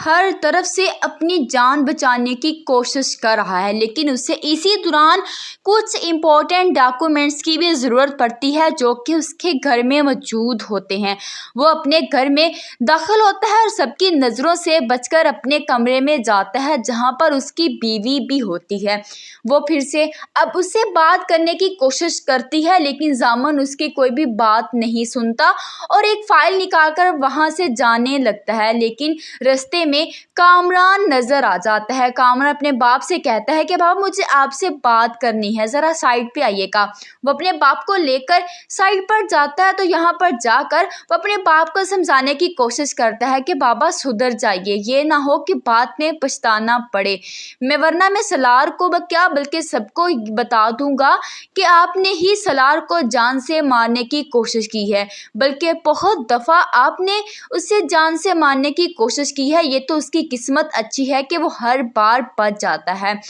हर तरफ से अपनी जान बचाने की कोशिश कर रहा है, लेकिन उसे इसी दौरान कुछ इम्पोर्टेंट डॉक्यूमेंट्स की भी ज़रूरत पड़ती है जो कि उसके घर में मौजूद होते हैं। वो अपने घर में दाखिल होता है और सबकी नज़रों से बचकर अपने कमरे में जाता है जहाँ पर उसकी बीवी भी होती है। वो फिर से अब उससे बात करने की कोशिश करती है, लेकिन जामन उसकी कोई भी बात नहीं सुनता और एक फ़ाइल निकालकर वहाँ से जाने लगता है। लेकिन रास्ते में कामरान नज़र आ जाता है। कामरान अपने बाप से कहता है कि बाप, मुझे आपसे बात करनी है, ज़रा साइड पे आइएगा। वो अपने बाप को लेकर साइड पर जाता है, तो यहाँ पर जाकर वो अपने बाप को समझाने की कोशिश करता है कि बाबा सुधर जाइए, ये ना हो कि बाद में पछताना पड़े। वरना मैं सलार को क्या बल्कि सबको बता दूंगा कि आपने ही सलार को जान से मारने की कोशिश की है, बल्कि बहुत दफ़ा आपने उसे जान से मारने की कोशिश की है। ये तो उसकी किस्मत अच्छी है कि वो हर बार बच जाता है।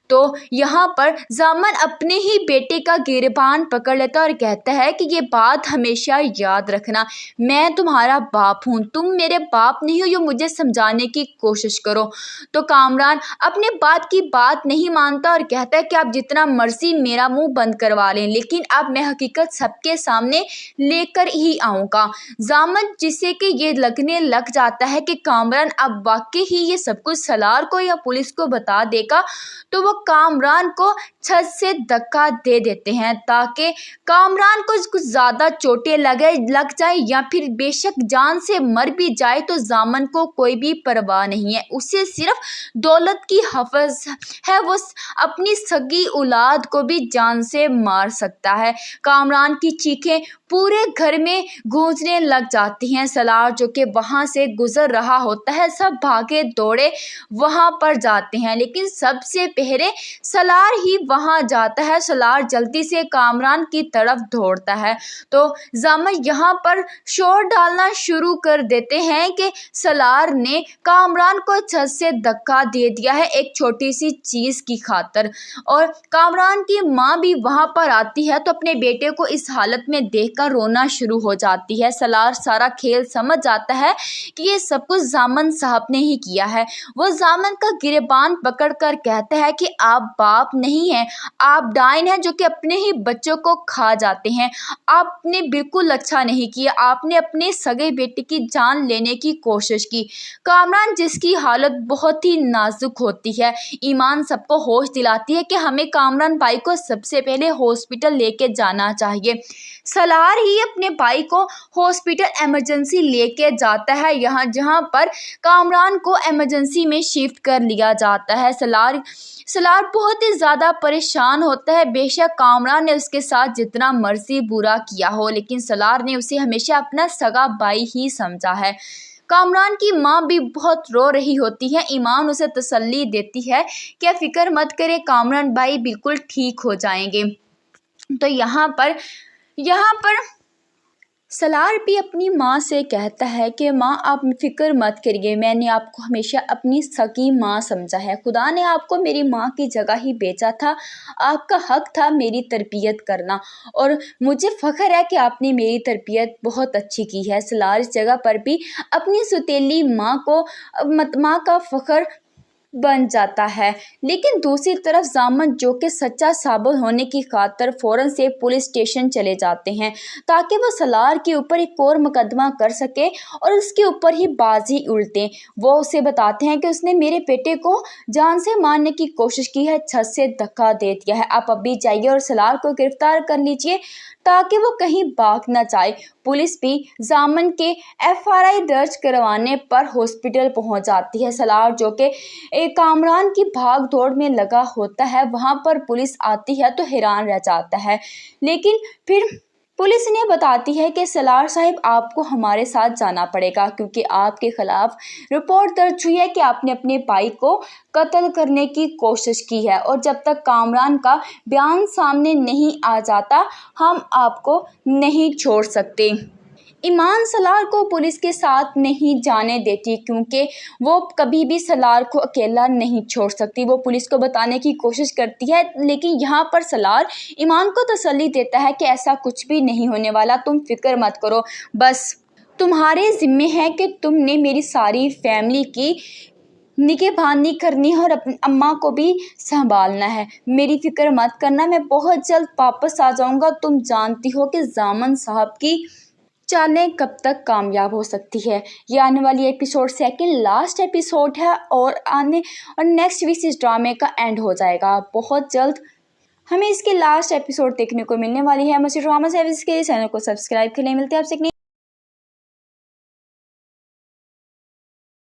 तो यहाँ पर जामन अपने ही बेटे का गिरबान पकड़ लेता और कहता है कि ये बात हमेशा याद रखना, मैं तुम्हारा बाप हूँ, तुम मेरे बाप नहीं हो, ये मुझे समझाने की कोशिश करो। तो कामरान अपने बात की बात नहीं मानता और कहता है कि आप जितना मर्जी मेरा मुंह बंद करवा लें, लेकिन अब मैं हकीकत सबके सामने लेकर ही आऊँगा। जामन जिसे कि ये लगने लग जाता है कि कामरान अब वाकई ही ये सब कुछ सलार को या पुलिस को बता देगा, तो वो कामरान को छत से धक्का दे देते हैं ताकि कामरान को कुछ ज़्यादा चोटें लग जाए या फिर बेशक जान से मर भी जाए तो जामन को कोई भी परवाह नहीं है, उसे सिर्फ दौलत की हवस है। वो अपनी सगी औलाद को भी जान से मार सकता है। कामरान की चीखें पूरे घर में गूंजने लग जाती हैं। सलार जो कि वहाँ से गुजर रहा होता है, सब भागे दौड़े वहाँ पर जाते हैं, लेकिन सबसे पहले सलार ही वहाँ जाता है। सलार जल्दी से कामरान की तरफ दौड़ता है तो जामन यहाँ पर शोर डालना शुरू कर देते हैं कि सलार ने कामरान को छत से धक्का दे दिया है एक छोटी सी चीज़ की खातर। और कामरान की माँ भी वहाँ पर आती है तो अपने बेटे को इस हालत में देखकर रोना शुरू हो जाती है। सलार सारा खेल समझ जाता है कि ये सब कुछ जामन साहब ने ही किया है। वो जामन का गिरबान पकड़कर कहता है कि आप बाप नहीं हैं, आप डाइन हैं जो कि अपने ही बच्चों को खा जाते हैं। आपने बिल्कुल अच्छा नहीं किया, आपने अपने सगे बेटे की जान लेने की कोशिश की। कामरान जिसकी हालत बहुत ही नाजुक होती है, ईमान सबको होश दिलाती है कि हमें कामरान भाई को सबसे पहले हॉस्पिटल लेके जाना चाहिए। सलार ही अपने भाई को हॉस्पिटल इमरजेंसी लेके जाता है, यहाँ जहाँ पर कामरान को इमरजेंसी में शिफ्ट कर लिया जाता है। सलार बहुत ही ज़्यादा परेशान होता है। बेशक कामरान ने उसके साथ जितना मर्जी बुरा किया हो, लेकिन सलार ने उसे हमेशा अपना सगा भाई ही समझा है। कामरान की माँ भी बहुत रो रही होती है। ईमान उसे तसल्ली देती है कि फिक्र मत करे, कामरान भाई बिल्कुल ठीक हो जाएंगे। तो यहाँ पर सलार भी अपनी माँ से कहता है कि माँ आप फिक्र मत करिए, मैंने आपको हमेशा अपनी सगी माँ समझा है, खुदा ने आपको मेरी माँ की जगह ही भेजा था, आपका हक था मेरी तरबियत करना और मुझे फ़ख्र है कि आपने मेरी तरबियत बहुत अच्छी की है। सलार इस जगह पर भी अपनी सौतेली माँ का फ़ख्र बन जाता है। लेकिन दूसरी तरफ जामन जो कि सच्चा साबित होने की खातिर फ़ौरन से पुलिस स्टेशन चले जाते हैं ताकि वो सलार के ऊपर एक और मुकदमा कर सके और उसके ऊपर ही बाजी उल्टे। वो उसे बताते हैं कि उसने मेरे बेटे को जान से मारने की कोशिश की है, छत से धक्का दे दिया है। आप अभी जाइए और सलार को गिरफ्तार कर लीजिए ताकि वो कहीं भाग न जाए। पुलिस भी जामन के FRI दर्ज करवाने पर हॉस्पिटल पहुंच जाती है। सलार जो कि कामरान की भाग दौड़ में लगा होता है, वहां पर पुलिस आती है तो हैरान रह जाता है, लेकिन फिर पुलिस ने बताती है कि सलार साहब आपको हमारे साथ जाना पड़ेगा क्योंकि आपके खिलाफ रिपोर्ट दर्ज हुई है कि आपने अपने भाई को कत्ल करने की कोशिश की है और जब तक कामरान का बयान सामने नहीं आ जाता हम आपको नहीं छोड़ सकते। ईमान सलार को पुलिस के साथ नहीं जाने देती क्योंकि वो कभी भी सलार को अकेला नहीं छोड़ सकती। वो पुलिस को बताने की कोशिश करती है, लेकिन यहाँ पर सलार ईमान को तसल्ली देता है कि ऐसा कुछ भी नहीं होने वाला, तुम फिक्र मत करो, बस تمہارے ذمے ہے کہ تم نے میری ساری فیملی کی نگہبانی کرنی ہے اور اپنی اماں کو بھی سنبھالنا ہے۔ میری فکر مت کرنا، میں بہت جلد واپس آ جاؤں گا۔ تم جانتی ہو کہ ضامن صاحب کی چالیں کب تک کامیاب ہو سکتی ہے۔ یہ آنے والی ایپیسوڈ سیکنڈ لاسٹ ایپیسوڈ ہے اور نیکسٹ ویک اس ڈرامے کا اینڈ ہو جائے گا۔ بہت جلد ہمیں اس کے لاسٹ ایپیسوڈ دیکھنے کو ملنے والی ہے۔ مجھے ڈرامہ سیریز کے چینل کو سبسکرائب کرنے ملتے ہیں آپ سے